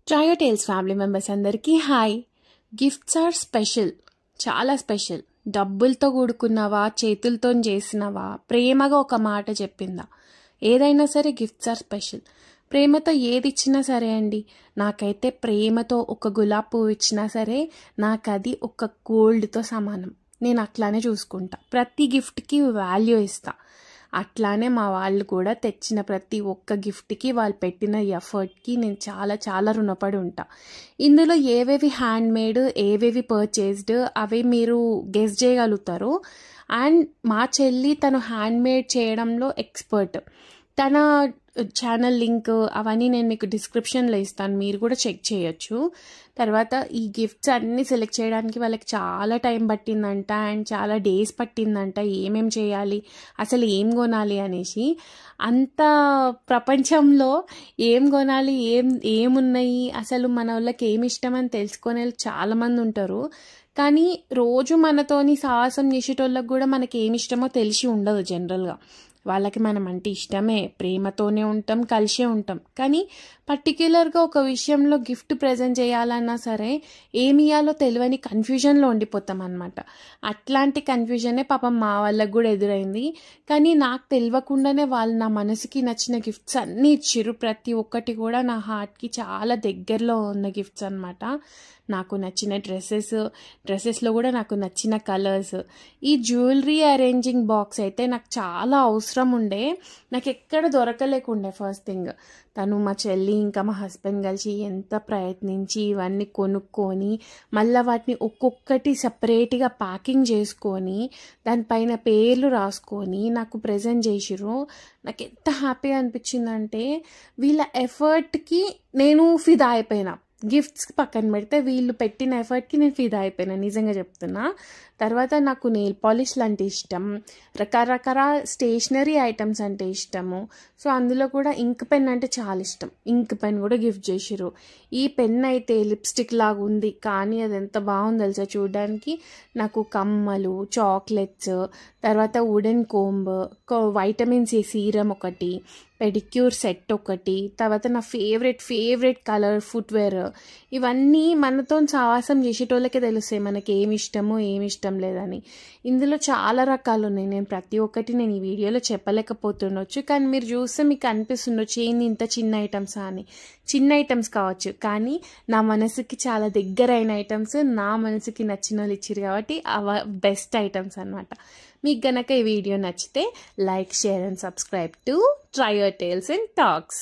Trio tiles family members అందరికీ hi. Gifts are special, చాలా special. డబ్బులతో కూడుకున్నవా, చేతులతో చేసినవా, ప్రేమగా ఒక మాట చెప్పిందా, ఏదైనా సరే గిఫ్ట్స్ ఆర్ స్పెషల్. ప్రేమతో ఏది ఇచ్చినా సరే అండి, నాకైతే ప్రేమతో ఒక గులాబీ పువ్వు ఇచ్చినా సరే నాకు అది ఒక గోల్డ్తో సమానం. నేను అట్లానే చూసుకుంటా, ప్రతి గిఫ్ట్కి వాల్యూ ఇస్తా. అట్లానే మా వాళ్ళు కూడా తెచ్చిన ప్రతి ఒక్క గిఫ్ట్కి వాళ్ళు పెట్టిన ఎఫర్ట్కి నేను చాలా చాలా రుణపడి ఉంటా. ఇందులో ఏవేవి హ్యాండ్ మేడ్, ఏవేవి పర్చేస్డ్ అవి మీరు గెస్ చేయగలుగుతారు. అండ్ మా చెల్లి తను హ్యాండ్ మేడ్ చేయడంలో ఎక్స్పర్ట్. తన ఛానల్ లింక్ అవన్నీ నేను మీకు డిస్క్రిప్షన్లో ఇస్తాను, మీరు కూడా చెక్ చేయొచ్చు. తర్వాత ఈ గిఫ్ట్స్ అన్నీ సెలెక్ట్ చేయడానికి వాళ్ళకి చాలా టైం పట్టిందంట అండ్ చాలా డేస్ పట్టిందంట. ఏమేం చేయాలి, అసలు ఏం కొనాలి అనేసి. అంత ప్రపంచంలో ఏం కొనాలి, ఏమున్నాయి, అసలు మన వాళ్ళకి ఏమి ఇష్టమని తెలుసుకునే చాలామంది ఉంటారు. కానీ రోజు మనతోని సాహసం చేసేటోళ్ళకి కూడా మనకి ఏమి ఇష్టమో తెలిసి ఉండదు. జనరల్గా వాళ్ళకి మనం అంటే ఇష్టమే, ప్రేమతోనే ఉంటాం, కలిసే ఉంటాం. కానీ పర్టిక్యులర్గా ఒక విషయంలో గిఫ్ట్ ప్రజెంట్ చేయాలన్నా సరే ఏమి ఇవ్వాలో తెలియని కన్ఫ్యూజన్లో ఉండిపోతాం అనమాట. అట్లాంటి కన్ఫ్యూజనే పాపం మా వాళ్ళకి కూడా ఎదురైంది. కానీ నాకు తెలియకుండానే వాళ్ళు నా మనసుకి నచ్చిన గిఫ్ట్స్ అన్నీ ఇచ్చిర్రు. ప్రతి ఒక్కటి కూడా నా హార్ట్కి చాలా దగ్గరలో ఉన్న గిఫ్ట్స్ అనమాట. నాకు నచ్చిన డ్రెస్సెస్లో కూడా నాకు నచ్చిన కలర్స్. ఈ జ్యువెలరీ అరేంజింగ్ బాక్స్ అయితే నాకు చాలా అవసరం ఉండే, నాకు ఎక్కడ దొరకలేకుండే. ఫస్ట్ థింగ్, తను మా చెల్లి ఇంకా మా హస్బెండ్ కలిసి ఎంత ప్రయత్నించి ఇవన్నీ కొనుక్కొని మళ్ళీ వాటిని ఒక్కొక్కటి సపరేట్గా ప్యాకింగ్ చేసుకొని దానిపైన పేర్లు రాసుకొని నాకు ప్రజెంట్ చేసిర్రు. నాకు ఎంత హ్యాపీగా అనిపించిందంటే వీళ్ళ ఎఫర్ట్కి నేను ఫిదా అయిపోయినా. గిఫ్ట్స్ పక్కన పెడితే వీళ్ళు పెట్టిన ఎఫర్ట్కి నేను ఫిదా అయిపోయినా, నిజంగా చెప్తున్నా. తర్వాత నాకు నెయిల్ పాలిష్లు అంటే ఇష్టం, రకరకాల స్టేషనరీ ఐటమ్స్ అంటే ఇష్టము. సో అందులో కూడా ఇంక్ పెన్ అంటే చాలా ఇష్టం. ఇంక్ పెన్ కూడా గిఫ్ట్ చేసిర్రు. ఈ పెన్ అయితే లిప్స్టిక్ లాగా ఉంది, కానీ అది ఎంత బాగుంది తెలుసా చూడడానికి. నాకు కమ్మలు, చాక్లెట్స్, తర్వాత wooden comb, vitamin C serum ఒకటి, పెడిక్యూర్ సెట్ ఒకటి, తర్వాత నా ఫేవరెట్ కలర్ ఫుట్వేర్. ఇవన్నీ మనతో సావాసం చేసేటోళ్ళకే తెలుస్తాయి మనకి ఏమి ఇష్టమో ఏమి ఇష్టం లేదని. ఇందులో చాలా రకాలు ఉన్నాయి. నేను ప్రతి ఒక్కటి నేను ఈ వీడియోలో చెప్పలేకపోతుండొచ్చు, కానీ మీరు చూస్తే మీకు అనిపిస్తుండొచ్చు ఏంది ఇంత చిన్న ఐటమ్సా అని. చిన్న ఐటమ్స్ కావచ్చు, కానీ నా మనసుకి చాలా దగ్గరైన ఐటమ్స్, నా మనసుకి నచ్చిన వాళ్ళు ఇచ్చిరు కాబట్టి బెస్ట్ ఐటమ్స్ అనమాట. మీకు గనక ఈ వీడియో నచ్చితే like, share and subscribe to trio tales and talks.